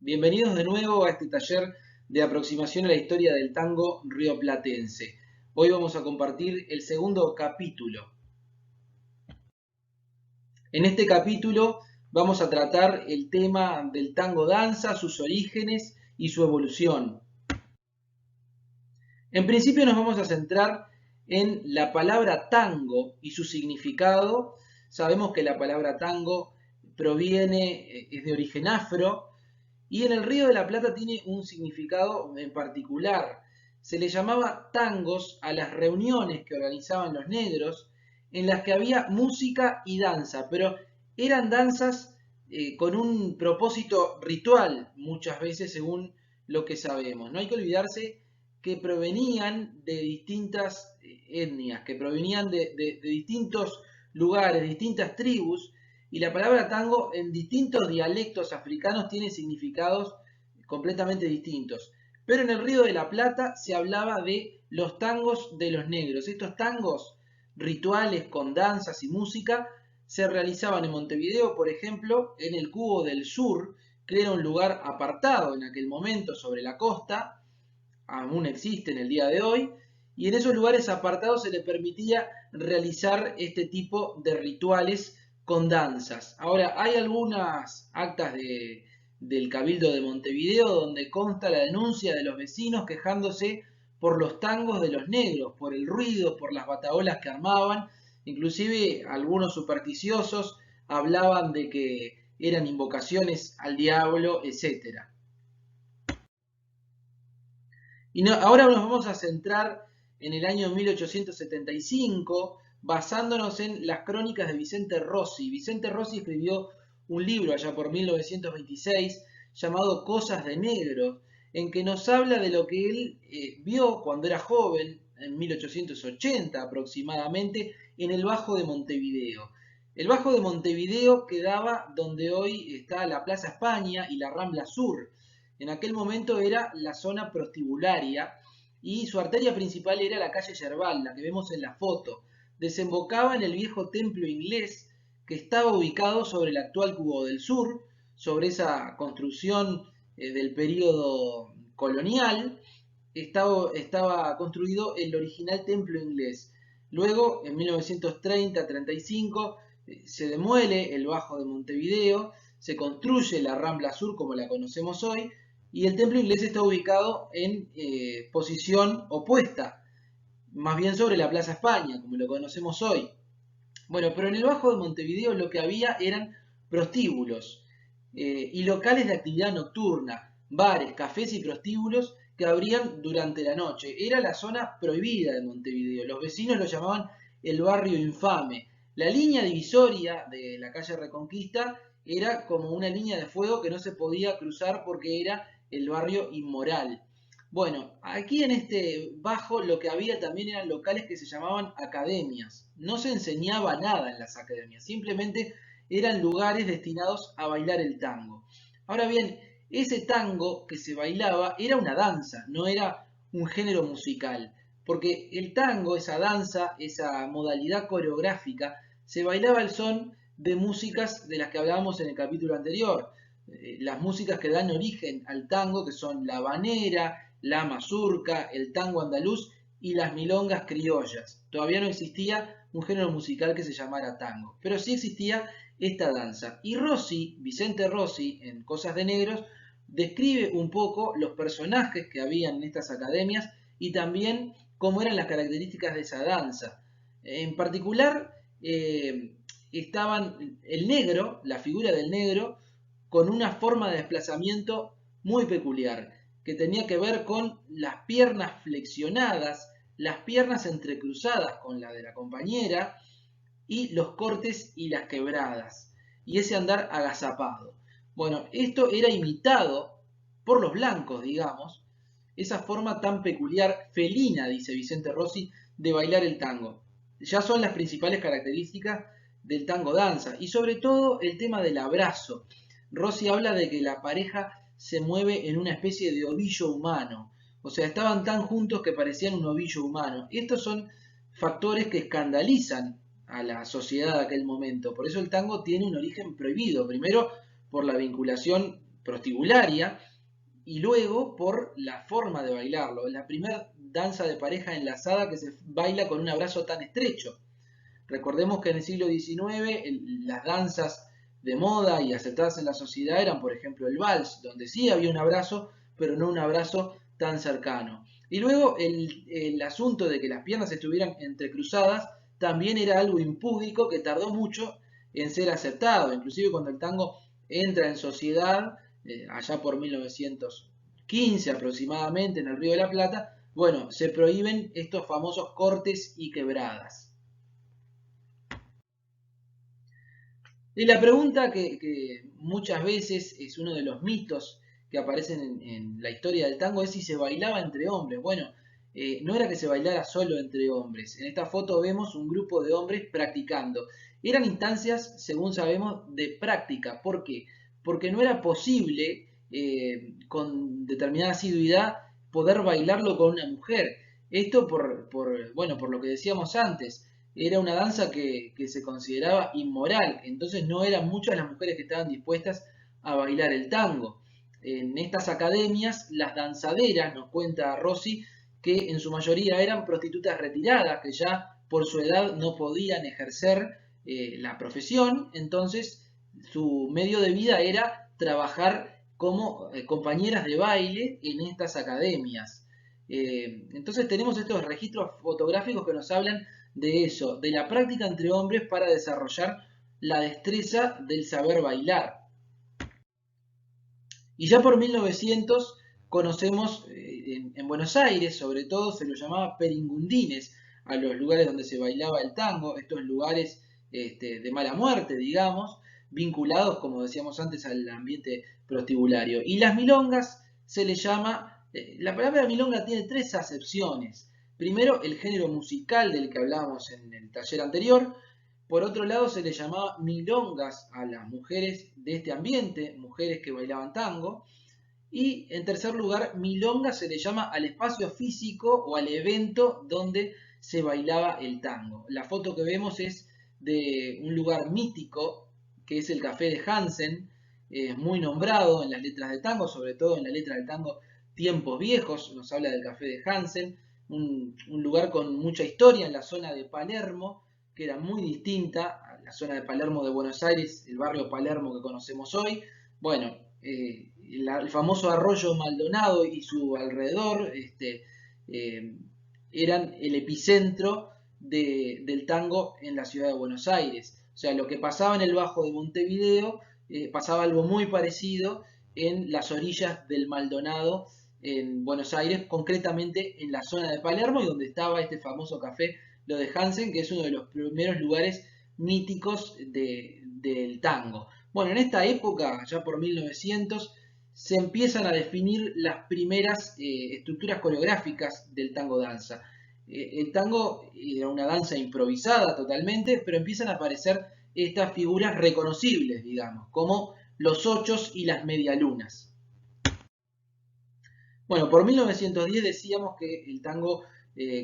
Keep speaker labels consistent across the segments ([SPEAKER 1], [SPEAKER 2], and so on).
[SPEAKER 1] Bienvenidos de nuevo a este taller de aproximación a la historia del tango rioplatense. Hoy vamos a compartir el segundo capítulo. En este capítulo vamos a tratar el tema del tango danza, sus orígenes y su evolución. En principio nos vamos a centrar en la palabra tango y su significado. Sabemos que la palabra tango es de origen afro. Y en el Río de la Plata tiene un significado en particular. Se le llamaba tangos a las reuniones que organizaban los negros, en las que había música y danza, pero eran danzas con un propósito ritual, muchas veces según lo que sabemos. No hay que olvidarse que provenían de distintas etnias, que provenían de distintos lugares, distintas tribus, y la palabra tango en distintos dialectos africanos tiene significados completamente distintos. Pero en el Río de la Plata se hablaba de los tangos de los negros. Estos tangos rituales con danzas y música se realizaban en Montevideo, por ejemplo, en el Cubo del Sur, que era un lugar apartado en aquel momento sobre la costa, aún existe en el día de hoy, y en esos lugares apartados se le permitía realizar este tipo de rituales con danzas. Ahora, hay algunas actas del Cabildo de Montevideo donde consta la denuncia de los vecinos quejándose por los tangos de los negros, por el ruido, por las bataholas que armaban. Inclusive algunos supersticiosos hablaban de que eran invocaciones al diablo, etc. Ahora nos vamos a centrar en el año 1875, basándonos en las crónicas de Vicente Rossi. Vicente Rossi escribió un libro allá por 1926 llamado Cosas de Negro, en que nos habla de lo que él vio cuando era joven, en 1880 aproximadamente, en el Bajo de Montevideo. El Bajo de Montevideo quedaba donde hoy está la Plaza España y la Rambla Sur. En aquel momento era la zona prostibularia y su arteria principal era la calle Yerbal, la que vemos en la foto. Desembocaba en el viejo templo inglés que estaba ubicado sobre el actual Cubo del Sur, sobre esa construcción del periodo colonial. Estaba construido el original templo inglés. Luego, en 1930-35, se demuele el Bajo de Montevideo, se construye la Rambla Sur como la conocemos hoy, y el templo inglés está ubicado en posición opuesta, más bien sobre la Plaza España, como lo conocemos hoy. Bueno, pero en el Bajo de Montevideo lo que había eran prostíbulos y locales de actividad nocturna, bares, cafés y prostíbulos que abrían durante la noche. Era la zona prohibida de Montevideo. Los vecinos lo llamaban el barrio infame. La línea divisoria de la calle Reconquista era como una línea de fuego que no se podía cruzar porque era el barrio inmoral. Bueno, aquí en este bajo lo que había también eran locales que se llamaban academias. No se enseñaba nada en las academias, simplemente eran lugares destinados a bailar el tango. Ahora bien, ese tango que se bailaba era una danza, no era un género musical, porque el tango, esa danza, esa modalidad coreográfica, se bailaba al son de músicas de las que hablábamos en el capítulo anterior. Las músicas que dan origen al tango, que son la habanera, la mazurca, el tango andaluz y las milongas criollas. Todavía no existía un género musical que se llamara tango, pero sí existía esta danza. Y Rossi, Vicente Rossi, en Cosas de Negros, describe un poco los personajes que habían en estas academias y también cómo eran las características de esa danza. En particular, estaban el negro, la figura del negro, con una forma de desplazamiento muy peculiar que tenía que ver con las piernas flexionadas, las piernas entrecruzadas con la de la compañera y los cortes y las quebradas, y ese andar agazapado. Bueno, esto era imitado por los blancos, digamos, esa forma tan peculiar, felina, dice Vicente Rossi, de bailar el tango. Ya son las principales características del tango danza, y sobre todo el tema del abrazo. Rossi habla de que la pareja se mueve en una especie de ovillo humano. O sea, estaban tan juntos que parecían un ovillo humano. Estos son factores que escandalizan a la sociedad de aquel momento. Por eso el tango tiene un origen prohibido. Primero, por la vinculación prostibularia, y luego por la forma de bailarlo. La primera danza de pareja enlazada que se baila con un abrazo tan estrecho. Recordemos que en el siglo XIX las danzas de moda y aceptadas en la sociedad eran, por ejemplo, el vals, donde sí había un abrazo, pero no un abrazo tan cercano. Y luego el asunto de que las piernas estuvieran entrecruzadas también era algo impúdico que tardó mucho en ser aceptado. Inclusive cuando el tango entra en sociedad, allá por 1915 aproximadamente, en el Río de la Plata, bueno, se prohíben estos famosos cortes y quebradas. Y la pregunta que muchas veces es uno de los mitos que aparecen en la historia del tango es si se bailaba entre hombres. Bueno, no era que se bailara solo entre hombres. En esta foto vemos un grupo de hombres practicando. Eran instancias, según sabemos, de práctica. ¿Por qué? Porque no era posible con determinada asiduidad poder bailarlo con una mujer. Esto bueno, por lo que decíamos antes, era una danza que se consideraba inmoral, entonces no eran muchas las mujeres que estaban dispuestas a bailar el tango. En estas academias, las danzaderas, nos cuenta Rossi, que en su mayoría eran prostitutas retiradas, que ya por su edad no podían ejercer la profesión, entonces su medio de vida era trabajar como compañeras de baile en estas academias. Entonces tenemos estos registros fotográficos que nos hablan de eso, de la práctica entre hombres para desarrollar la destreza del saber bailar. Y ya por 1900 conocemos en Buenos Aires, sobre todo, se lo llamaba peringundines a los lugares donde se bailaba el tango, estos lugares de mala muerte, digamos, vinculados, como decíamos antes, al ambiente prostibulario. Y las milongas se le llama, la palabra milonga tiene tres acepciones. Primero, el género musical del que hablábamos en el taller anterior. Por otro lado, se le llamaba milongas a las mujeres de este ambiente, mujeres que bailaban tango. Y en tercer lugar, milonga se le llama al espacio físico o al evento donde se bailaba el tango. La foto que vemos es de un lugar mítico, que es el Café de Hansen, muy nombrado en las letras de tango, sobre todo en la letra del tango Tiempos Viejos, nos habla del Café de Hansen, un lugar con mucha historia en la zona de Palermo, que era muy distinta a la zona de Palermo de Buenos Aires, el barrio Palermo que conocemos hoy. Bueno, el famoso arroyo Maldonado y su alrededor eran el epicentro del tango en la ciudad de Buenos Aires. O sea, lo que pasaba en el Bajo de Montevideo, pasaba algo muy parecido en las orillas del Maldonado en Buenos Aires, concretamente en la zona de Palermo y donde estaba este famoso café, lo de Hansen, que es uno de los primeros lugares míticos del tango. Bueno, en esta época, ya por 1900, se empiezan a definir las primeras estructuras coreográficas del tango danza. El tango era una danza improvisada totalmente, pero empiezan a aparecer estas figuras reconocibles, digamos, como los ochos y las medialunas. Bueno, por 1910 decíamos que el tango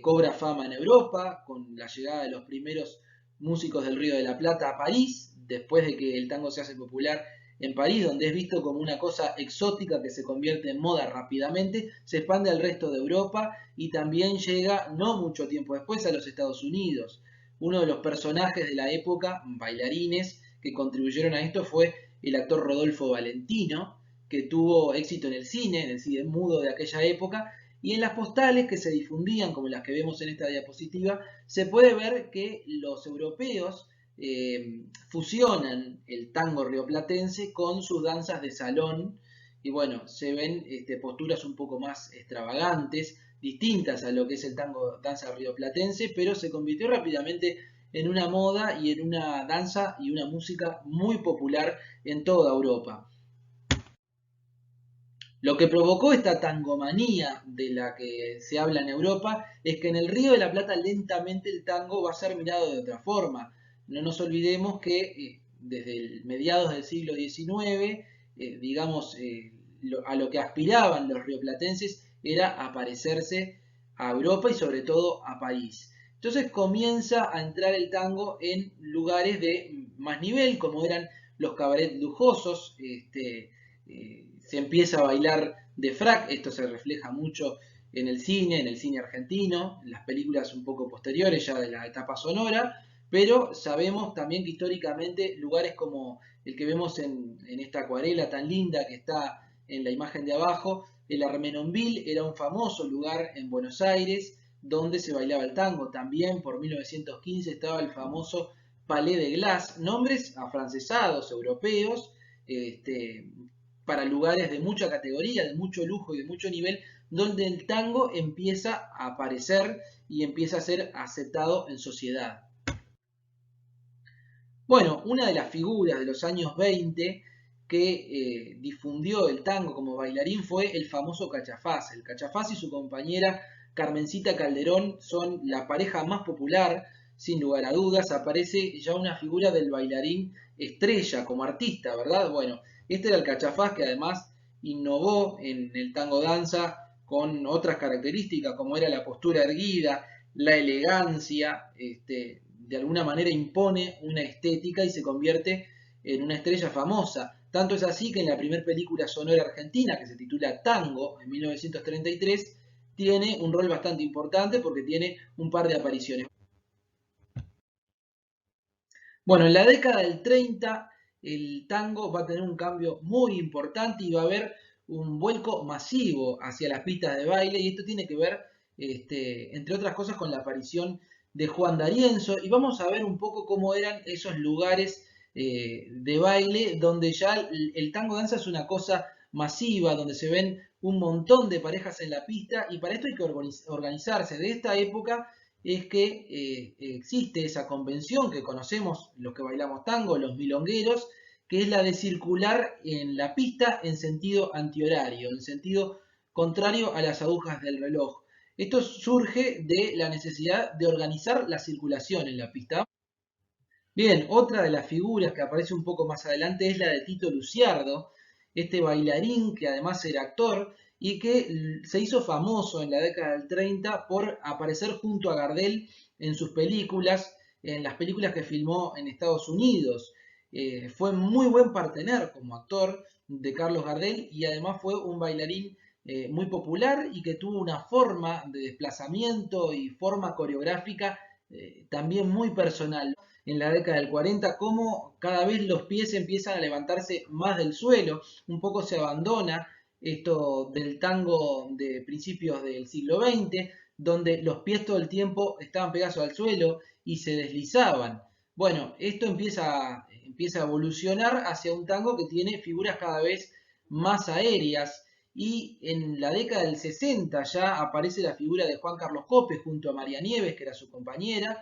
[SPEAKER 1] cobra fama en Europa, con la llegada de los primeros músicos del Río de la Plata a París, después de que el tango se hace popular en París, donde es visto como una cosa exótica que se convierte en moda rápidamente, se expande al resto de Europa y también llega, no mucho tiempo después, a los Estados Unidos. Uno de los personajes de la época, bailarines, que contribuyeron a esto fue el actor Rodolfo Valentino, que tuvo éxito en el cine mudo de aquella época, y en las postales que se difundían, como las que vemos en esta diapositiva, se puede ver que los europeos fusionan el tango rioplatense con sus danzas de salón, y bueno, se ven posturas un poco más extravagantes, distintas a lo que es el tango danza rioplatense, pero se convirtió rápidamente en una moda y en una danza y una música muy popular en toda Europa. Lo que provocó esta tangomanía de la que se habla en Europa es que en el Río de la Plata lentamente el tango va a ser mirado de otra forma. No nos olvidemos que desde mediados del siglo XIX, digamos, a lo que aspiraban los rioplatenses era a parecerse a Europa y sobre todo a París. Entonces comienza a entrar el tango en lugares de más nivel, como eran los cabarets lujosos, se empieza a bailar de frac. Esto se refleja mucho en el cine argentino, en las películas un poco posteriores ya de la etapa sonora, pero sabemos también que históricamente lugares como el que vemos en esta acuarela tan linda que está en la imagen de abajo, el Armenonville era un famoso lugar en Buenos Aires donde se bailaba el tango. También por 1915 estaba el famoso Palais de Glace, nombres afrancesados, europeos, este, para lugares de mucha categoría, de mucho lujo y de mucho nivel, donde el tango empieza a aparecer y empieza a ser aceptado en sociedad. Bueno, una de las figuras de los años 20 que difundió el tango como bailarín fue el famoso Cachafaz. El Cachafaz y su compañera Carmencita Calderón son la pareja más popular, sin lugar a dudas. Aparece ya una figura del bailarín estrella como artista, ¿verdad? Bueno, este era el Cachafaz, que además innovó en el tango danza con otras características como era la postura erguida, la elegancia, de alguna manera impone una estética y se convierte en una estrella famosa. Tanto es así que en la primera película sonora argentina, que se titula Tango, en 1933, tiene un rol bastante importante porque tiene un par de apariciones. Bueno, en la década del 30 el tango va a tener un cambio muy importante y va a haber un vuelco masivo hacia las pistas de baile, y esto tiene que ver, entre otras cosas, con la aparición de Juan D'Arienzo, y vamos a ver un poco cómo eran esos lugares de baile donde ya el tango danza es una cosa masiva, donde se ven un montón de parejas en la pista, y para esto hay que organizarse. De esta época es que existe esa convención que conocemos los que bailamos tango, los milongueros, que es la de circular en la pista en sentido antihorario, en sentido contrario a las agujas del reloj. Esto surge de la necesidad de organizar la circulación en la pista. Bien, otra de las figuras que aparece un poco más adelante es la de Tito Luciardo, este bailarín que además era actor y que se hizo famoso en la década del 30 por aparecer junto a Gardel en sus películas, en las películas que filmó en Estados Unidos. Fue muy buen partener como actor de Carlos Gardel, y además fue un bailarín muy popular y que tuvo una forma de desplazamiento y forma coreográfica también muy personal en la década del 40, cómo cada vez los pies empiezan a levantarse más del suelo, un poco se abandona esto del tango de principios del siglo XX, donde los pies todo el tiempo estaban pegados al suelo y se deslizaban. Bueno, esto empieza a evolucionar hacia un tango que tiene figuras cada vez más aéreas, y en la década del 60 ya aparece la figura de Juan Carlos Copes junto a María Nieves, que era su compañera,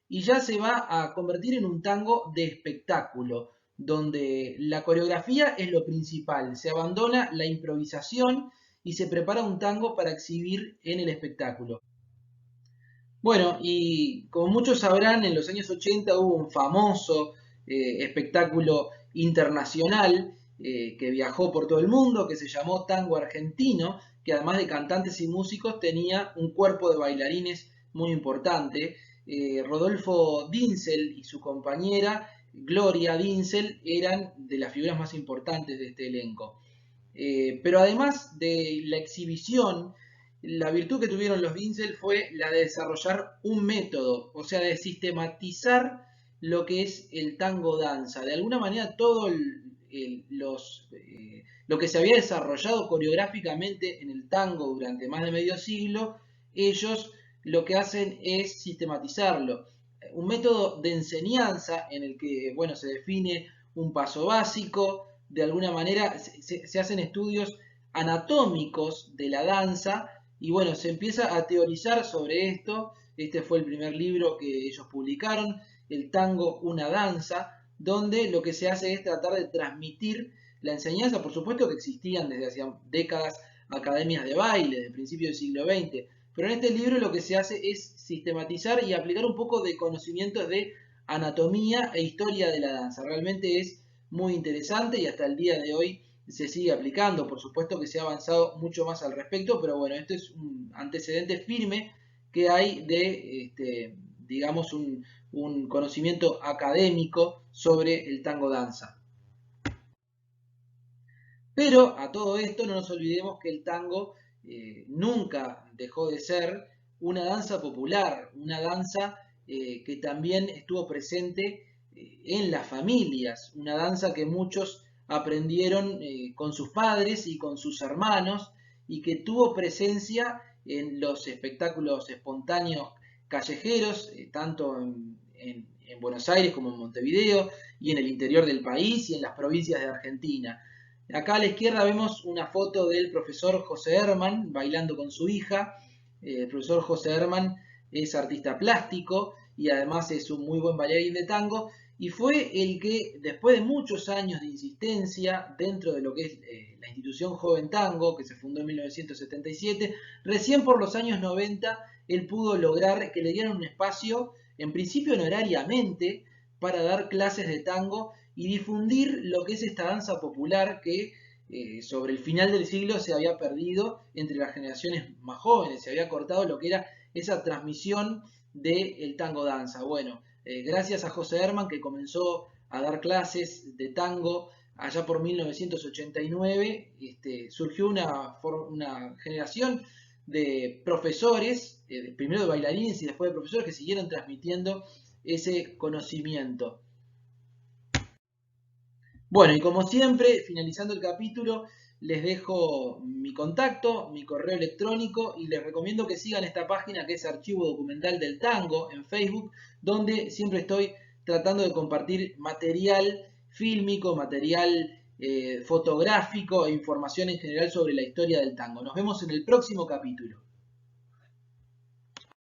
[SPEAKER 1] y ya se va a convertir en un tango de espectáculo, donde la coreografía es lo principal, se abandona la improvisación y se prepara un tango para exhibir en el espectáculo. Bueno, y como muchos sabrán, en los años 80 hubo un famoso espectáculo internacional que viajó por todo el mundo, que se llamó Tango Argentino, que además de cantantes y músicos tenía un cuerpo de bailarines muy importante. Rodolfo Dinzel y su compañera Gloria Dinzel eran de las figuras más importantes de este elenco. Pero además de la exhibición, la virtud que tuvieron los Vinzel fue la de desarrollar un método, o sea, de sistematizar lo que es el tango danza. De alguna manera todo lo que se había desarrollado coreográficamente en el tango durante más de medio siglo, ellos lo que hacen es sistematizarlo. Un método de enseñanza en el que, bueno, se define un paso básico, de alguna manera se hacen estudios anatómicos de la danza, y bueno, se empieza a teorizar sobre esto. Este fue el primer libro que ellos publicaron, El tango, una danza, donde lo que se hace es tratar de transmitir la enseñanza. Por supuesto que existían desde hacía décadas academias de baile, de principios del siglo XX, pero en este libro lo que se hace es sistematizar y aplicar un poco de conocimientos de anatomía e historia de la danza. Realmente es muy interesante y hasta el día de hoy se sigue aplicando. Por supuesto que se ha avanzado mucho más al respecto, pero bueno, este es un antecedente firme que hay de, digamos, un conocimiento académico sobre el tango danza. Pero a todo esto no nos olvidemos que el tango nunca dejó de ser una danza popular, una danza que también estuvo presente en las familias, una danza que muchos aprendieron con sus padres y con sus hermanos y que tuvo presencia en los espectáculos espontáneos callejeros, tanto en Buenos Aires como en Montevideo y en el interior del país y en las provincias de Argentina. Acá a la izquierda vemos una foto del profesor José Herman bailando con su hija. El profesor José Herman es artista plástico y además es un muy buen bailarín de tango y fue el que, después de muchos años de insistencia dentro de lo que es la institución Joven Tango, que se fundó en 1977, recién por los años 90 él pudo lograr que le dieran un espacio, en principio honorariamente, para dar clases de tango y difundir lo que es esta danza popular que sobre el final del siglo se había perdido entre las generaciones más jóvenes, se había cortado lo que era esa transmisión del tango danza. Bueno, gracias a José Herman que comenzó a dar clases de tango allá por 1989, surgió una generación de profesores, primero de bailarines y después de profesores que siguieron transmitiendo ese conocimiento. Bueno, y como siempre, finalizando el capítulo, les dejo mi contacto, mi correo electrónico y les recomiendo que sigan esta página que es Archivo Documental del Tango en Facebook, donde siempre estoy tratando de compartir material fílmico, material fotográfico e información en general sobre la historia del tango. Nos vemos en el próximo capítulo.